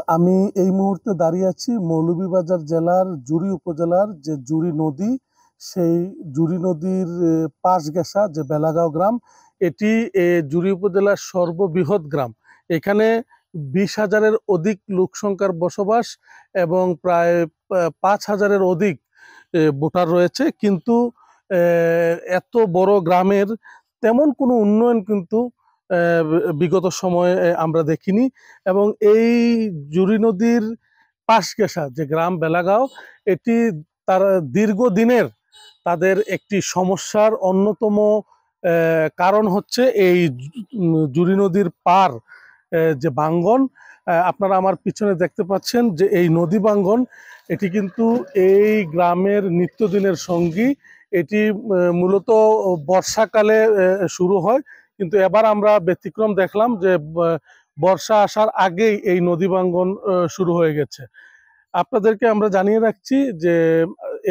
আমি এই মুহূর্তে দাঁড়িয়ে আছি মৌলভীবাজার জেলার জুড়ি উপজেলার যে জুড়ি নদী, সেই জুড়ি নদীর পাশ ঘেঁষা যে বেলাগাঁও গ্রাম, এটি জুড়ি উপজেলার সর্ববৃহৎ গ্রাম। এখানে 20,000-এর অধিক লোক সংখ্যার বসবাস এবং প্রায় 5,000-এর অধিক ভোটার রয়েছে। কিন্তু এত বড় গ্রামের তেমন কোনো উন্নয়ন কিন্তু বিগত সময়ে আমরা দেখিনি। এবং এই জুড়ি নদীর পাশ ঘেঁষা যে গ্রাম বেলাগাঁও, এটি তার দীর্ঘদিনের তাদের একটি সমস্যার অন্যতম কারণ হচ্ছে এই জুড়ি নদীর পার যে বাঙ্গন। আপনারা আমার পিছনে দেখতে পাচ্ছেন যে এই নদী বাঙ্গন, এটি কিন্তু এই গ্রামের নিত্যদিনের সঙ্গী। এটি মূলত বর্ষাকালে শুরু হয়, কিন্তু এবার আমরা ব্যতিক্রম দেখলাম যে বর্ষা আসার আগেই এই নদী ভাঙ্গন শুরু হয়ে গেছে। আপনাদেরকে আমরা জানিয়ে রাখছি যে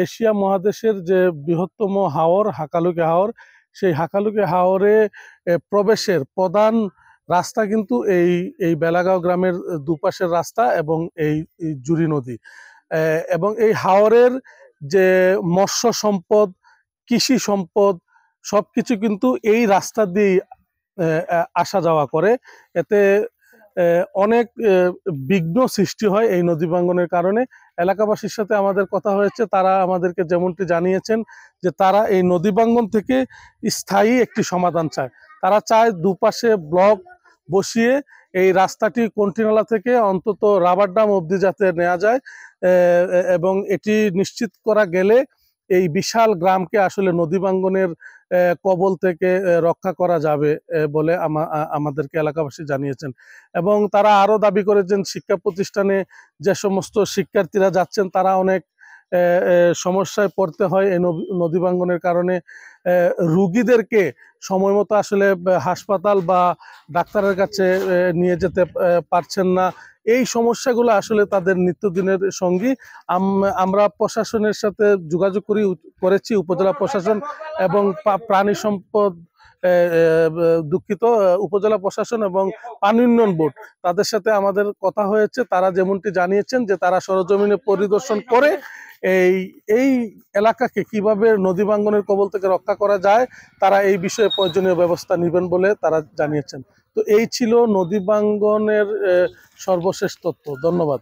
এশিয়া মহাদেশের যে বৃহত্তম হাওর হাকালুকি হাওর, সেই হাকালুকি হাওরে প্রবেশের প্রধান রাস্তা কিন্তু এই এই বেলাগাঁও গ্রামের দুপাশের রাস্তা এবং এই জুড়ি নদী। এবং এই হাওরের যে মৎস্য সম্পদ, কৃষি সম্পদ, সবকিছু কিন্তু এই রাস্তা দিয়ে আসা যাওয়া করে। এতে অনেক বিঘ্ন সৃষ্টি হয় এই নদী ভাঙ্গনের কারণে। এলাকাবাসীর সাথে আমাদের কথা হয়েছে, তারা আমাদেরকে যেমনটি জানিয়েছেন যে তারা এই নদী ভাঙ্গন থেকে স্থায়ী একটি সমাধান চায়। তারা চায় দুপাশে ব্লক বসিয়ে এই রাস্তাটি কন্টিনালা থেকে অন্তত রাবার ডাম অবধি যাতে নেওয়া যায়, এবং এটি নিশ্চিত করা গেলে এই বিশাল গ্রামকে আসলে নদী ভাঙ্গনের কবল থেকে রক্ষা করা যাবে বলে আমাদেরকে এলাকাবাসী জানিয়েছেন। এবং তারা আরো দাবি করেছেন শিক্ষা প্রতিষ্ঠানে যে সমস্ত শিক্ষার্থীরা যাচ্ছেন তারা অনেক সমস্যায় পড়তে হয় এই নদী ভাঙ্গনের কারণে। রুগীদেরকে সময় মতো আসলে হাসপাতাল বা ডাক্তারের কাছে নিয়ে যেতে পারছেন না। এই সমস্যাগুলো আসলে তাদের নিত্যদিনের সঙ্গী। আমরা প্রশাসনের সাথে যোগাযোগ করেছি, উপজেলা প্রশাসন এবং প্রাণী সম্পদ দুঃখিত উপজেলা প্রশাসন এবং পানি উন্নয়ন বোর্ড, তাদের সাথে আমাদের কথা হয়েছে। তারা যেমনটি জানিয়েছেন যে তারা সরজমিনে পরিদর্শন করে এই এই এলাকাকে কিভাবে নদী ভাঙ্গনের কবল থেকে রক্ষা করা যায়, তারা এই বিষয়ে প্রয়োজনীয় ব্যবস্থা নেবেন বলে তারা জানিয়েছেন। তো এই ছিল নদী ভাঙ্গনের সর্বশেষ তথ্য। ধন্যবাদ।